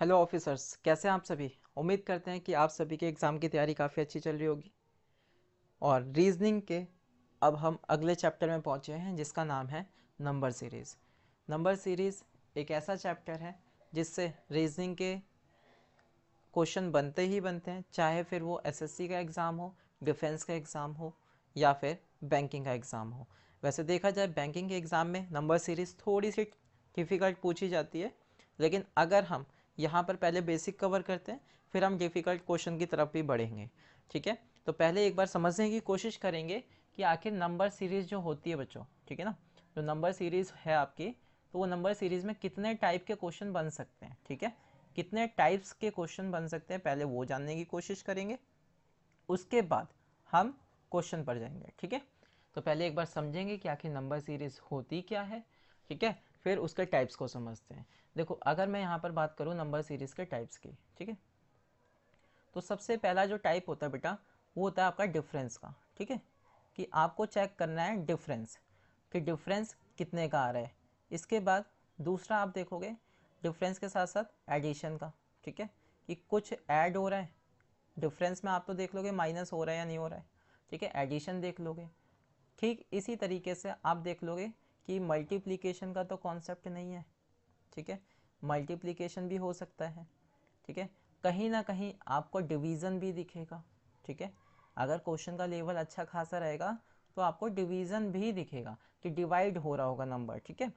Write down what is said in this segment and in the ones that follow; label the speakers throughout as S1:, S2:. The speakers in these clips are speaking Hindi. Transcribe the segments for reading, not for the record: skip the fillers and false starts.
S1: हेलो ऑफिसर्स, कैसे हैं आप सभी। उम्मीद करते हैं कि आप सभी के एग्ज़ाम की तैयारी काफ़ी अच्छी चल रही होगी। और रीजनिंग के अब हम अगले चैप्टर में पहुंचे हैं जिसका नाम है नंबर सीरीज़। नंबर सीरीज़ एक ऐसा चैप्टर है जिससे रीजनिंग के क्वेश्चन बनते ही बनते हैं, चाहे फिर वो एसएससी का एग्ज़ाम हो, डिफेंस का एग्ज़ाम हो या फिर बैंकिंग का एग्ज़ाम हो। वैसे देखा जाए बैंकिंग के एग्ज़ाम में नंबर सीरीज़ थोड़ी सी डिफ़िकल्ट पूछी जाती है, लेकिन अगर हम यहाँ पर पहले बेसिक कवर करते हैं फिर हम डिफ़िकल्ट क्वेश्चन की तरफ भी बढ़ेंगे। ठीक है, तो पहले एक बार समझने की कोशिश करेंगे कि आखिर नंबर सीरीज़ जो होती है बच्चों, ठीक है ना, जो नंबर सीरीज़ है आपकी, तो वो नंबर सीरीज़ में कितने टाइप के क्वेश्चन बन सकते हैं। ठीक है, कितने टाइप्स के क्वेश्चन बन सकते हैं पहले वो जानने की कोशिश करेंगे, उसके बाद हम क्वेश्चन पर जाएंगे। ठीक है, तो पहले एक बार समझेंगे कि आखिर नंबर सीरीज होती क्या है। ठीक है, फिर उसके टाइप्स को समझते हैं। देखो, अगर मैं यहाँ पर बात करूँ नंबर सीरीज के टाइप्स की, ठीक है, तो सबसे पहला जो टाइप होता है बेटा वो होता है आपका डिफरेंस का। ठीक है, कि आपको चेक करना है डिफरेंस, कि डिफरेंस कितने का आ रहा है। इसके बाद दूसरा आप देखोगे डिफरेंस के साथ साथ एडिशन का। ठीक है, कि कुछ ऐड हो रहा है डिफरेंस में, आप तो देख लोगे माइनस हो रहा है या नहीं हो रहा है। ठीक है, एडिशन देख लोगे। ठीक इसी तरीके से आप देख लोगे कि मल्टीप्लिकेशन का तो कॉन्सेप्ट नहीं है। ठीक है, मल्टीप्लिकेशन भी हो सकता है। ठीक है, कहीं ना कहीं आपको डिवीज़न भी दिखेगा। ठीक है, अगर क्वेश्चन का लेवल अच्छा खासा रहेगा तो आपको डिवीज़न भी दिखेगा कि डिवाइड हो रहा होगा नंबर। ठीक है,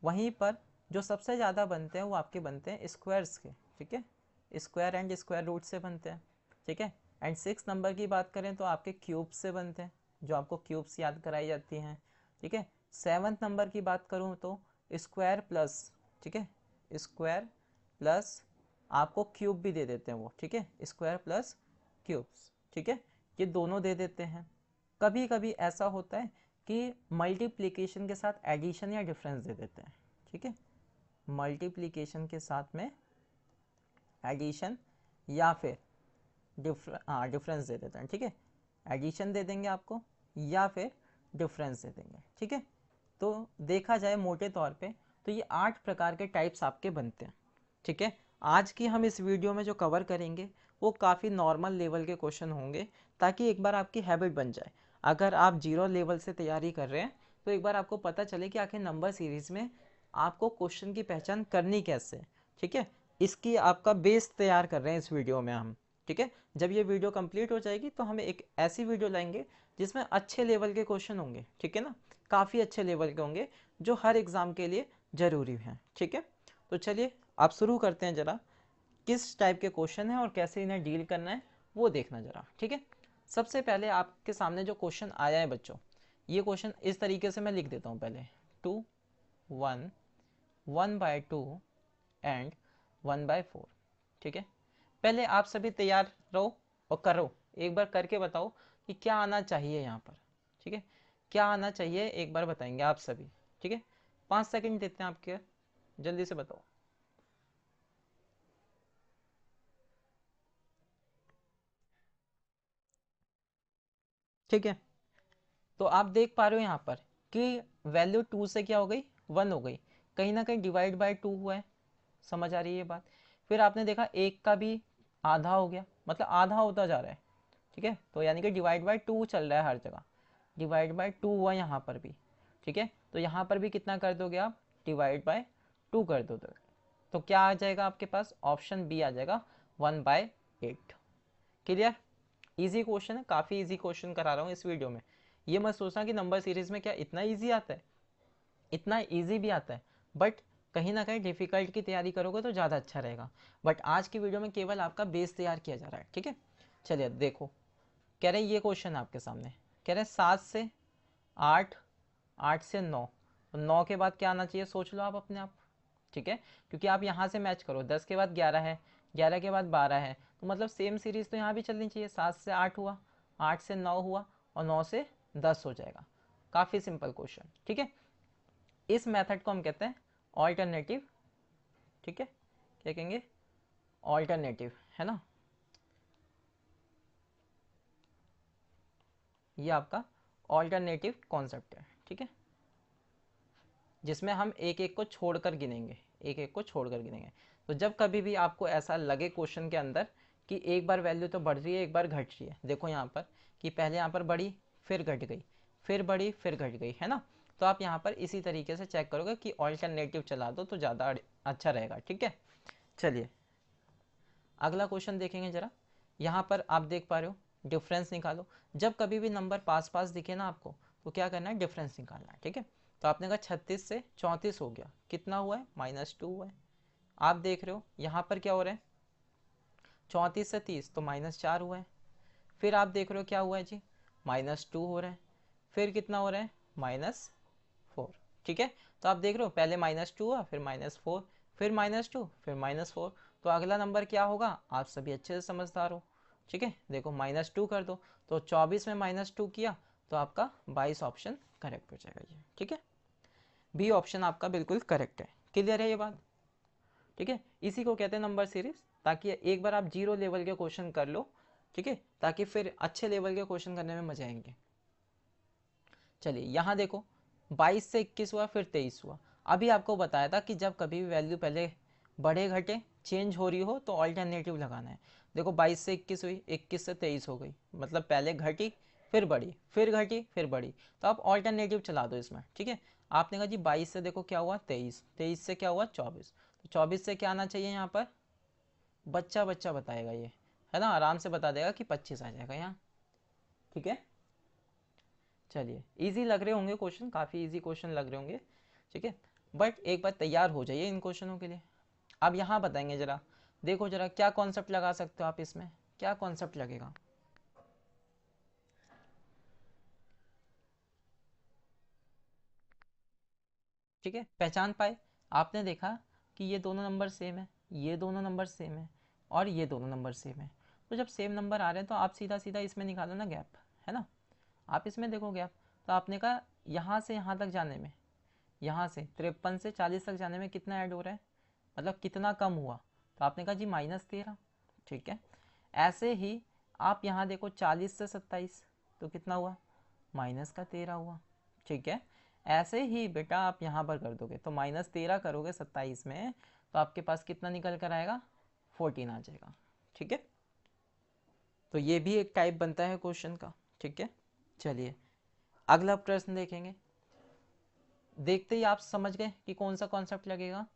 S1: वहीं पर जो सबसे ज़्यादा बनते हैं वो आपके बनते हैं स्क्वायर्स के। ठीक है, स्क्वायर एंड स्क्वायर रूट से बनते हैं। ठीक है, एंड 6 नंबर की बात करें तो आपके क्यूब्स से बनते हैं, जो आपको क्यूब्स याद कराई जाती हैं। ठीक है, 7 नंबर की बात करूँ तो स्क्वायर प्लस, ठीक है, स्क्वायर प्लस आपको क्यूब भी दे देते हैं वो। ठीक है, स्क्वायर प्लस क्यूब्स। ठीक है, ये दोनों दे देते हैं। कभी कभी ऐसा होता है कि मल्टीप्लिकेशन के साथ एडिशन या डिफरेंस दे देते हैं। ठीक है, मल्टीप्लिकेशन के साथ में एडिशन या फिर डिफरेंस दे देते हैं। ठीक है, एडिशन दे देंगे आपको या फिर डिफरेंस दे देंगे। ठीक है, तो देखा जाए मोटे तौर पे तो ये 8 प्रकार के टाइप्स आपके बनते हैं। ठीक है, आज की हम इस वीडियो में जो कवर करेंगे वो काफ़ी नॉर्मल लेवल के क्वेश्चन होंगे, ताकि एक बार आपकी हैबिट बन जाए। अगर आप जीरो लेवल से तैयारी कर रहे हैं तो एक बार आपको पता चले कि आखिर नंबर सीरीज़ में आपको क्वेश्चन की पहचान करनी कैसे है। ठीक है, इसकी आपका बेस तैयार कर रहे हैं इस वीडियो में हम। ठीक है, जब ये वीडियो कंप्लीट हो जाएगी तो हम एक ऐसी वीडियो लाएंगे जिसमें अच्छे लेवल के क्वेश्चन होंगे। ठीक है ना, काफ़ी अच्छे लेवल के होंगे जो हर एग्ज़ाम के लिए ज़रूरी हैं। ठीक है, तो चलिए आप शुरू करते हैं। ज़रा किस टाइप के क्वेश्चन हैं और कैसे इन्हें डील करना है वो देखना ज़रा। ठीक है, सबसे पहले आपके सामने जो क्वेश्चन आया है बच्चों, ये क्वेश्चन इस तरीके से मैं लिख देता हूँ पहले। 2 1 1/2 एंड 1/4। ठीक है, पहले आप सभी तैयार रहो और करो, एक बार करके बताओ कि क्या आना चाहिए यहाँ पर। ठीक है, क्या आना चाहिए एक बार बताएंगे आप सभी। ठीक है, 5 सेकंड देते हैं आपके, जल्दी से बताओ। ठीक है, तो आप देख पा रहे हो यहाँ पर कि वैल्यू 2 से क्या हो गई, 1 हो गई, कहीं ना कहीं डिवाइड बाय 2 हुआ है। समझ आ रही है ये बात। फिर आपने देखा एक का भी आधा हो गया, मतलब आधा होता जा रहा है। ठीक है, तो यानी कि डिवाइड बाय 2 चल रहा है हर जगह, डिवाइड बाय 2 हुआ यहाँ पर भी। ठीक है, तो यहाँ पर भी कितना कर दोगे आप, डिवाइड बाय 2 कर दोगे, तो क्या आ जाएगा आपके पास, ऑप्शन बी आ जाएगा, 1/8। क्लियर, इजी क्वेश्चन है, काफ़ी इजी क्वेश्चन करा रहा हूँ इस वीडियो में। ये मत सोचना कि नंबर सीरीज में क्या इतना इजी आता है, इतना इजी भी आता है, बट कहीं ना कहीं डिफिकल्ट की तैयारी करोगे तो ज़्यादा अच्छा रहेगा। बट आज की वीडियो में केवल आपका बेस तैयार किया जा रहा है। ठीक है, चलिए देखो, कह रहे हैं ये क्वेश्चन आपके सामने, कह रहे हैं 7 से 8, 8 से 9, तो 9 के बाद क्या आना चाहिए, सोच लो आप अपने आप। ठीक है, क्योंकि आप यहाँ से मैच करो, 10 के बाद 11 है, 11 के बाद 12 है, तो मतलब सेम सीरीज तो यहाँ भी चलनी चाहिए। 7 से 8 हुआ, 8 से 9 हुआ और 9 से 10 हो जाएगा। काफ़ी सिंपल क्वेश्चन। ठीक है, इस मेथड को हम कहते हैं ऑल्टरनेटिव। ठीक है, क्या कहेंगे, ऑल्टरनेटिव, है ना, ये आपका ऑल्टरनेटिव कॉन्सेप्ट है। ठीक है, जिसमें हम एक एक को छोड़कर गिनेंगे, एक एक को छोड़ कर गिनेंगे। तो जब कभी भी आपको ऐसा लगे क्वेश्चन के अंदर कि एक बार वैल्यू तो बढ़ रही है एक बार घट रही है, देखो यहाँ पर कि पहले यहाँ पर बढ़ी फिर घट गई फिर बढ़ी फिर घट गई, है ना, तो आप यहाँ पर इसी तरीके से चेक करोगे कि ऑल्टरनेटिव चला दो तो ज़्यादा अच्छा रहेगा। ठीक है, चलिए अगला क्वेश्चन देखेंगे जरा। यहाँ पर आप देख पा रहे हो डिफरेंस निकालो। जब कभी भी नंबर पास पास दिखे ना आपको तो क्या करना है, डिफरेंस निकालना है। ठीक है, तो आपने कहा 36 से 34 हो गया, कितना हुआ है, -2 हुआ है। आप देख रहे हो यहाँ पर क्या हो रहा है, 34 से 30 तो -4 हुआ है। फिर आप देख रहे हो क्या हुआ है जी, -2 हो रहा है। फिर कितना हो रहा है, -4। ठीक है, तो आप देख रहे हो पहले -2 हुआ फिर -4 फिर -2 फिर -4। तो अगला नंबर क्या होगा, आप सभी अच्छे से समझदार हो। ठीक है, देखो -2 कर दो तो 24 में -2 किया तो आपका 22 ऑप्शन करेक्ट हो जाएगा ये। ठीक है, बी ऑप्शन आपका बिल्कुल करेक्ट है। क्लियर है ये बात। ठीक है, इसी को कहते हैं नंबर सीरीज, ताकि एक बार आप 0 लेवल के क्वेश्चन कर लो। ठीक है, ताकि फिर अच्छे लेवल के क्वेश्चन करने में मजा आएंगे। चलिए यहाँ देखो 22 से 21 हुआ फिर 23 हुआ। अभी आपको बताया था कि जब कभी भी वैल्यू पहले बढ़े घटे चेंज हो रही हो तो ऑल्टरनेटिव लगाना है। देखो 22 से 21 हुई, 21 से 23 हो गई, मतलब पहले घटी फिर बढ़ी फिर घटी फिर बढ़ी, तो आप ऑल्टरनेटिव चला दो इसमें। ठीक है, आपने कहा जी 22 से देखो क्या हुआ 23, 23 से क्या हुआ 24, तो 24 से क्या आना चाहिए यहाँ पर, बच्चा बच्चा बताएगा ये, है ना, आराम से बता देगा कि 25 आ जाएगा यहाँ। ठीक है, चलिए इजी लग रहे होंगे क्वेश्चन, काफ़ी इजी क्वेश्चन लग रहे होंगे। ठीक है, बट एक बार तैयार हो जाइए इन क्वेश्चनों के लिए। अब यहाँ बताएंगे जरा, देखो जरा क्या कॉन्सेप्ट लगा सकते हो आप इसमें, क्या कॉन्सेप्ट लगेगा। ठीक है, पहचान पाए, आपने देखा कि ये दोनों नंबर सेम है, ये दोनों नंबर सेम है और ये दोनों नंबर सेम है। तो जब सेम नंबर आ रहे हैं तो आप सीधा सीधा इसमें निकालो ना गैप, है ना, आप इसमें देखो गैप। तो आपने कहा यहाँ से यहाँ तक जाने में, यहाँ से 53 से 40 तक जाने में कितना ऐड हो रहा है, मतलब कितना कम हुआ, तो आपने कहा जी -13। ठीक है, ऐसे ही आप यहाँ देखो 40 से 27 तो कितना हुआ, -13 हुआ। ठीक है, ऐसे ही बेटा आप यहाँ पर कर दोगे तो -13 करोगे 27 में तो आपके पास कितना निकल कर आएगा, 14 आ जाएगा। ठीक है, तो ये भी एक टाइप बनता है क्वेश्चन का। ठीक है, चलिए अगला प्रश्न देखेंगे। देखते ही आप समझ गए कि कौन सा कॉन्सेप्ट लगेगा,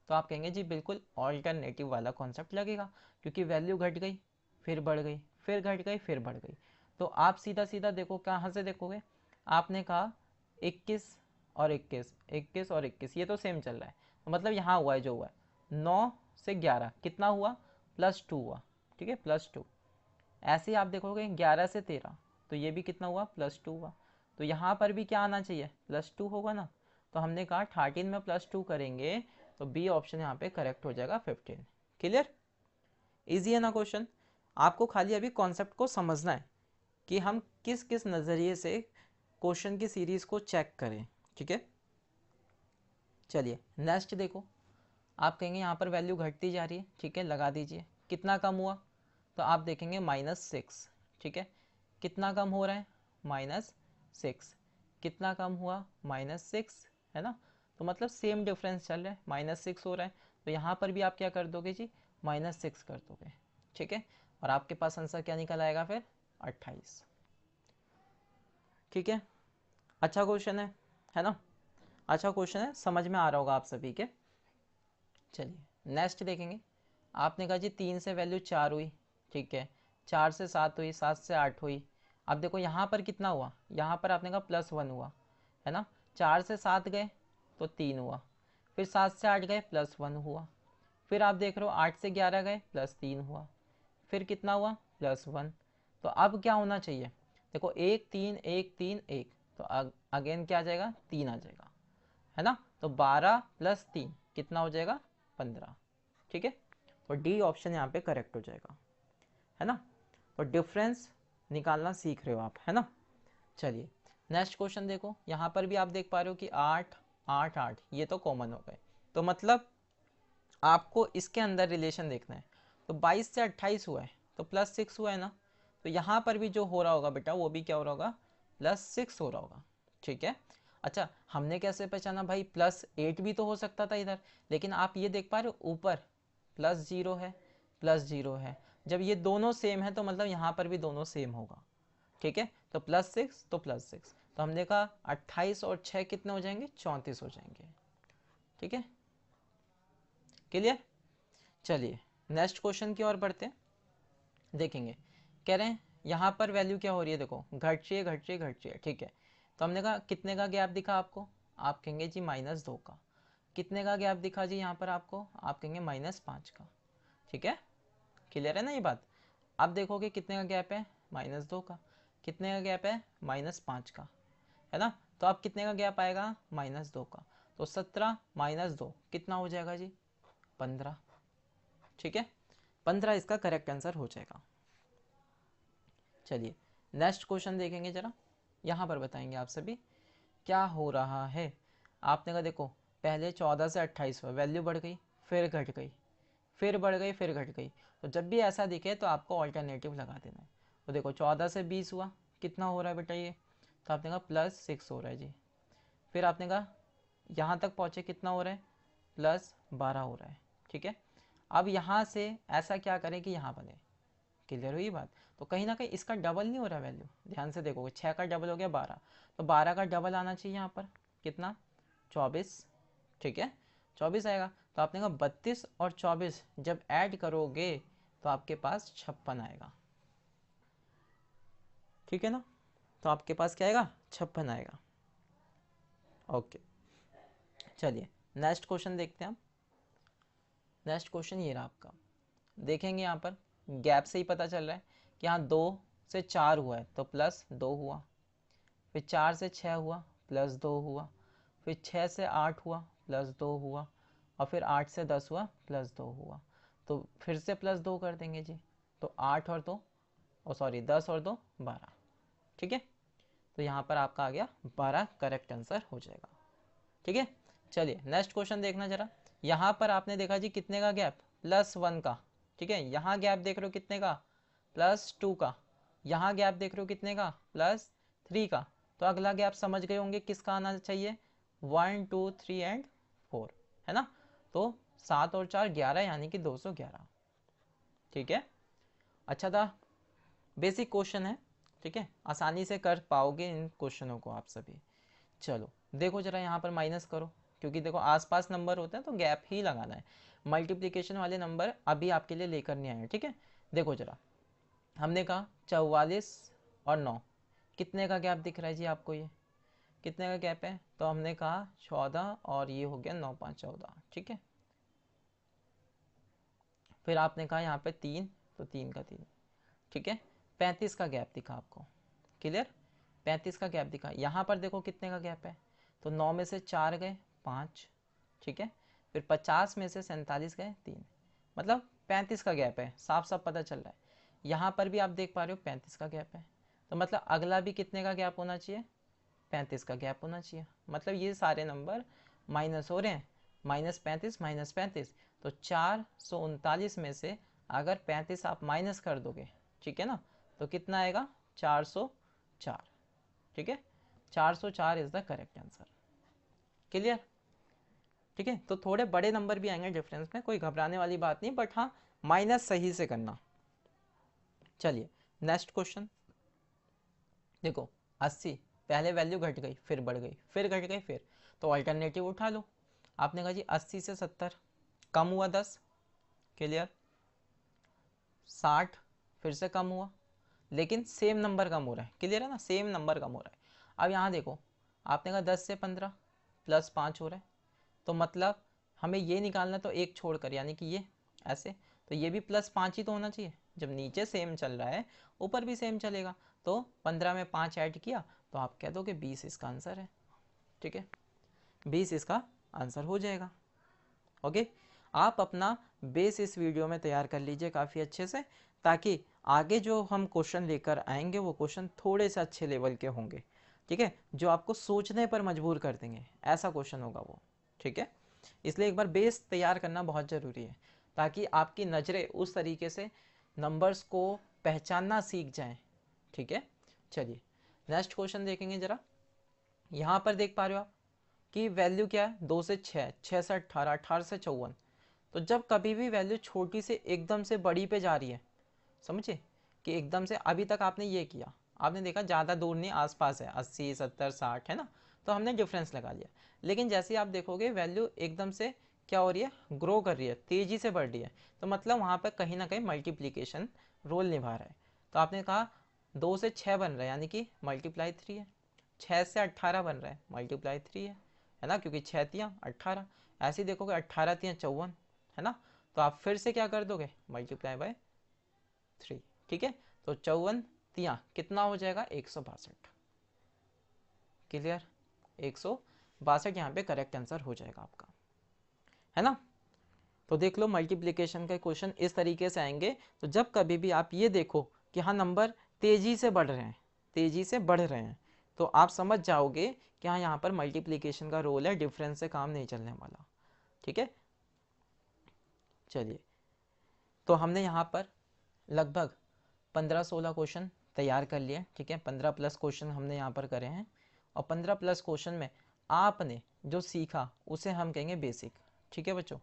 S1: तो आप कहेंगे जी बिल्कुल ऑल्टरनेटिव वाला कॉन्सेप्ट लगेगा, क्योंकि वैल्यू घट गई फिर बढ़ गई फिर घट गई फिर बढ़ गई। तो आप सीधा सीधा देखो कहाँ से देखोगे, आपने कहा 21 और 21, 21 और 21 ये तो सेम चल रहा है, तो मतलब यहाँ हुआ है जो हुआ है, 9 से 11 कितना हुआ, +2 हुआ। ठीक है, +2। ऐसे ही आप देखोगे 11 से 13 तो ये भी कितना हुआ, +2 हुआ। तो यहाँ पर भी क्या आना चाहिए, +2 होगा ना, तो हमने कहा 13 में +2 करेंगे तो बी ऑप्शन यहाँ पे करेक्ट हो जाएगा 15। क्लियर, इजी है ना क्वेश्चन। आपको खाली अभी कॉन्सेप्ट को समझना है कि हम किस किस नज़रिए से क्वेश्चन की सीरीज को चेक करें। ठीक है, चलिए नेक्स्ट देखो। आप कहेंगे यहाँ पर वैल्यू घटती जा रही है, ठीक है, लगा दीजिए कितना कम हुआ, तो आप देखेंगे -6। ठीक है, कितना कम हो रहा है, -6, कितना कम हुआ, -6, है ना, तो मतलब सेम डिफरेंस चल रहा है, -6 हो रहा है। तो यहाँ पर भी आप क्या कर दोगे जी, -6 कर दोगे। ठीक है, और आपके पास आंसर क्या निकल आएगा फिर, 28। ठीक है, अच्छा क्वेश्चन है ना, अच्छा क्वेश्चन है, समझ में आ रहा होगा आप सभी के। चलिए नेक्स्ट देखेंगे। आपने कहा जी 3 से वैल्यू 4 हुई, ठीक है, 4 से 7 हुई, 7 से 8 हुई। अब देखो यहाँ पर कितना हुआ, यहाँ पर आपने कहा +1 हुआ, है ना, 4 से 7 गए तो 3 हुआ, फिर 7 से 8 गए +1 हुआ, फिर आप देख रहे हो 8 से 11 गए +3 हुआ, फिर कितना हुआ, +1। तो अब क्या होना चाहिए, देखो 1 3 1 3 1, तो अगेन क्या आ जाएगा, 3 आ जाएगा, है ना, तो 12 + 3 कितना हो जाएगा, 15। ठीक है, तो डी ऑप्शन यहाँ पे करेक्ट हो जाएगा, है ना, तो डिफरेंस निकालना सीख रहे हो आप, है ना। चलिए नेक्स्ट क्वेश्चन देखो, यहाँ पर भी आप देख पा रहे हो कि 8 8 8 ये तो कॉमन हो गए, तो मतलब आपको इसके अंदर रिलेशन देखना है। तो 22 से 28 हुआ है तो +6 हुआ है ना, तो यहाँ पर भी जो हो रहा होगा बेटा वो भी क्या हो रहा होगा, +6 हो रहा होगा। ठीक है, अच्छा, हमने कैसे पहचाना भाई, +8 भी तो हो सकता था इधर, लेकिन आप ये देख पा रहे हो ऊपर +0 है, +0 है। जब ये दोनों सेम है तो मतलब यहाँ पर भी दोनों सेम होगा, ठीक है। तो +6 तो +6, तो हमने कहा 28 और 6 कितने हो जाएंगे, 34 हो जाएंगे, ठीक है, क्लियर। चलिए नेक्स्ट क्वेश्चन की ओर बढ़ते हैं, देखेंगे। कह रहे हैं यहाँ पर वैल्यू क्या हो रही है, देखो घट रही है, घट रही है, घट रही है, ठीक है। तो हमने कहा कितने का गैप दिखा आपको, आप कहेंगे जी -2 का। कितने का गैप दिखा जी यहाँ पर आपको, आप कहेंगे -5 का, ठीक है, क्लियर है ना ये बात। अब देखोगे कितने का गैप है, -2 का। कितने का गैप है, -5 का, है ना। तो अब कितने का गैप आएगा, -2 का। तो 17 -2 कितना हो जाएगा जी, 15, ठीक है। 15 इसका करेक्ट आंसर हो जाएगा। चलिए नेक्स्ट क्वेश्चन देखेंगे जरा, यहाँ पर बताएंगे आप सभी क्या हो रहा है। आपने कहा देखो पहले 14 से 28 हुआ, वैल्यू बढ़ गई, फिर घट गई, फिर बढ़ गई, फिर घट गई। तो जब भी ऐसा दिखे तो आपको ऑल्टरनेटिव लगा देना है। तो देखो 14 से 20 हुआ, कितना हो रहा है बेटा ये, तो आपने कहा +6 हो रहा है जी। फिर आपने कहा यहाँ तक पहुँचे कितना हो रहा है, +12 हो रहा है, ठीक है। अब यहाँ से ऐसा क्या करें कि यहाँ बने, क्लियर हुई बात। तो कहीं ना कहीं इसका डबल नहीं हो रहा वैल्यू, ध्यान से देखोगे 6 का डबल हो गया 12, तो 12 का डबल आना चाहिए यहाँ पर, कितना, 24, ठीक है, 24 आएगा। तो आपने कहा 32 और 24 जब ऐड करोगे तो आपके पास 56 आएगा, ठीक है ना। तो आपके पास क्या आएगा, 56 आएगा, ओके। चलिए नेक्स्ट क्वेश्चन देखते हैं हम। नेक्स्ट क्वेश्चन ये रहा आपका, देखेंगे यहाँ पर गैप से ही पता चल रहा है कि यहाँ 2 से 4 हुआ है तो +2 हुआ, फिर 4 से 6 हुआ +2 हुआ, फिर 6 से 8 हुआ +2 हुआ, और फिर 8 से 10 हुआ +2 हुआ। तो फिर से +2 कर देंगे जी, तो 8 और 2, ओ सॉरी 10 और 2 12, ठीक है। तो यहाँ पर आपका आ गया 12 करेक्ट आंसर हो जाएगा, ठीक है। चलिए नेक्स्ट क्वेश्चन देखना जरा। यहाँ पर आपने देखा जी कितने का गैप, +1 का, ठीक है। यहाँ गैप देख रहे हो कितने का, +2 का। यहाँ गैप देख रहे हो कितने का, +3 का। तो अगला गैप समझ गए होंगे किसका आना चाहिए, 1 2 3 एंड 4, है ना। तो 7 और 4 11, यानी कि 211, ठीक है। अच्छा था, बेसिक क्वेश्चन है, ठीक है, आसानी से कर पाओगे इन क्वेश्चनों को आप सभी। चलो देखो जरा यहाँ पर माइनस करो, क्योंकि देखो आसपास नंबर होते हैं तो गैप ही लगाना है। मल्टीप्लिकेशन वाले नंबर अभी आपके लिए लेकर नहीं आए, ठीक है। देखो जरा, हमने कहा 44 और 9, कितने का गैप दिख रहा है जी आपको, ये कितने का गैप है, तो हमने कहा 14, और ये हो गया 9 5 14, ठीक है। फिर आपने कहा यहाँ पे 3, तो 3 का 3, ठीक है। 35 का गैप दिखा आपको, क्लियर, 35 का गैप दिखा। यहाँ पर देखो कितने का गैप है, तो 9 में से 4 गए 5, ठीक है। फिर 50 में से 47 गए 3, मतलब 35 का गैप है, साफ साफ पता चल रहा है। यहाँ पर भी आप देख पा रहे हो 35 का गैप है, तो मतलब अगला भी कितने का गैप होना चाहिए, 35 का गैप होना चाहिए। मतलब ये सारे नंबर माइनस हो रहे हैं, -35 -35, तो 439 में से अगर 35 आप माइनस कर दोगे, ठीक है ना, तो कितना आएगा, 404, ठीक है। 404 is the correct answer, clear, ठीक है। तो थोड़े बड़े नंबर भी आएंगे डिफरेंस में, कोई घबराने वाली बात नहीं, बट हाँ माइनस सही से करना। चलिए नेक्स्ट क्वेश्चन देखो, 80, पहले वैल्यू घट गई, फिर बढ़ गई, फिर घट गई, फिर, तो अल्टरनेटिव उठा लो। आपने कहा जी 80 से 70 कम हुआ 10, क्लियर, 60 फिर से कम हुआ, लेकिन सेम नंबर कम हो रहा है, क्लियर है ना, सेम नंबर कम हो रहा है। अब यहाँ देखो, आपने कहा 10 से 15 +5 हो रहा है, तो मतलब हमें ये निकालना, तो एक छोड़कर, यानी कि ये ऐसे, तो ये भी +5 ही तो होना चाहिए। जब नीचे सेम चल रहा है ऊपर भी सेम चलेगा, तो 15 में 5 ऐड किया तो आप कह दो कि 20 इसका आंसर है, ठीक है, 20 इसका आंसर हो जाएगा, ओके। आप अपना बेस इस वीडियो में तैयार कर लीजिए काफ़ी अच्छे से, ताकि आगे जो हम क्वेश्चन लेकर आएंगे वो क्वेश्चन थोड़े से अच्छे लेवल के होंगे, ठीक है, जो आपको सोचने पर मजबूर कर देंगे, ऐसा क्वेश्चन होगा वो, ठीक है। इसलिए एक बार बेस तैयार करना बहुत ज़रूरी है, ताकि आपकी नज़रें उस तरीके से नंबर्स को पहचानना सीख जाएं, ठीक है। चलिए नेक्स्ट क्वेश्चन देखेंगे जरा, यहाँ पर देख पा रहे हो आप कि वैल्यू क्या है, 2 से 6, 6 से 18, 18 से 54। तो जब कभी भी वैल्यू छोटी से एकदम से बड़ी पे जा रही है, समझे कि एकदम से, अभी तक आपने ये किया, आपने देखा ज़्यादा दूर नहीं, आसपास है, 80, 70, 60 है ना, तो हमने डिफरेंस लगा लिया। लेकिन जैसे आप देखोगे वैल्यू एकदम से क्या हो रही है, ग्रो कर रही है, तेज़ी से बढ़ रही है, तो मतलब वहाँ पर कहीं ना कहीं मल्टीप्लीकेशन रोल निभा रहा है। तो आपने कहा 2 से 6 बन रहा है, यानी कि मल्टीप्लाई 3 है। 6 से 18 बन रहा है, मल्टीप्लाई 3 है ना, क्योंकि 6 तियाँ 18। ऐसे ही देखोगे 18 तियाँ 54 है ना, तो आप फिर से क्या कर दोगे, मल्टीप्लाई बाय 3। ठीक है, तो 54 तियाँ कितना हो जाएगा, 162। क्लियर, 162 यहाँ पे करेक्ट आंसर हो जाएगा आपका, है ना। तो देख लो मल्टीप्लिकेशन के क्वेश्चन इस तरीके से आएंगे। तो जब कभी भी आप ये देखो कि हाँ नंबर तेजी से बढ़ रहे हैं, तेजी से बढ़ रहे हैं, तो आप समझ जाओगे कि हाँ यहाँ पर मल्टीप्लिकेशन का रोल है, डिफरेंस से काम नहीं चलने वाला। ठीक है, चलिए, तो हमने यहाँ पर लगभग 15-16 क्वेश्चन तैयार कर लिए। ठीक है, 15 प्लस क्वेश्चन हमने यहाँ पर करे हैं, और 15 प्लस क्वेश्चन में आपने जो सीखा उसे हम कहेंगे बेसिक। ठीक है बच्चों,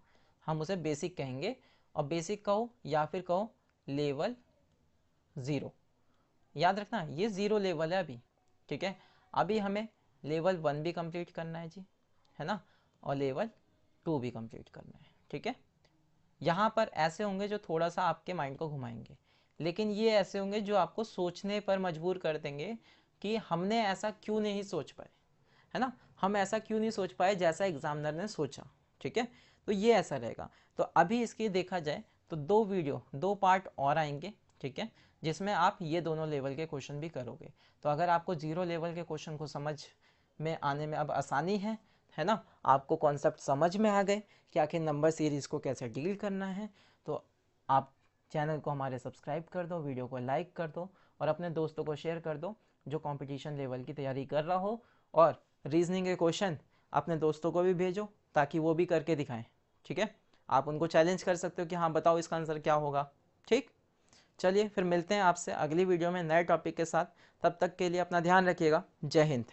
S1: हम उसे बेसिक कहेंगे, और बेसिक कहो या फिर कहो लेवल 0। याद रखना ये 0 लेवल है अभी। ठीक है, अभी हमें लेवल 1 भी कंप्लीट करना है जी, है ना, और लेवल 2 भी कंप्लीट करना है। ठीक है, यहाँ पर ऐसे होंगे जो थोड़ा सा आपके माइंड को घुमाएंगे, लेकिन ये ऐसे होंगे जो आपको सोचने पर मजबूर कर देंगे कि हमने ऐसा क्यों नहीं सोच पाए, है ना, हम ऐसा क्यों नहीं सोच पाए जैसा एग्जामिनर ने सोचा। ठीक है, तो ये ऐसा रहेगा। तो अभी इसकी देखा जाए तो 2 वीडियो 2 पार्ट और आएंगे। ठीक है, जिसमें आप ये दोनों लेवल के क्वेश्चन भी करोगे। तो अगर आपको 0 लेवल के क्वेश्चन को समझ में आने में अब आसानी है ना, आपको कॉन्सेप्ट समझ में आ गए कि आखिर नंबर सीरीज़ को कैसे डील करना है, तो आप चैनल को हमारे सब्सक्राइब कर दो, वीडियो को लाइक कर दो, और अपने दोस्तों को शेयर कर दो जो कंपटीशन लेवल की तैयारी कर रहा हो। और रीजनिंग के क्वेश्चन अपने दोस्तों को भी भेजो ताकि वो भी करके दिखाएं। ठीक है, आप उनको चैलेंज कर सकते हो कि हाँ बताओ इसका आंसर क्या होगा। ठीक, चलिए फिर मिलते हैं आपसे अगली वीडियो में नए टॉपिक के साथ। तब तक के लिए अपना ध्यान रखिएगा। जय हिंद।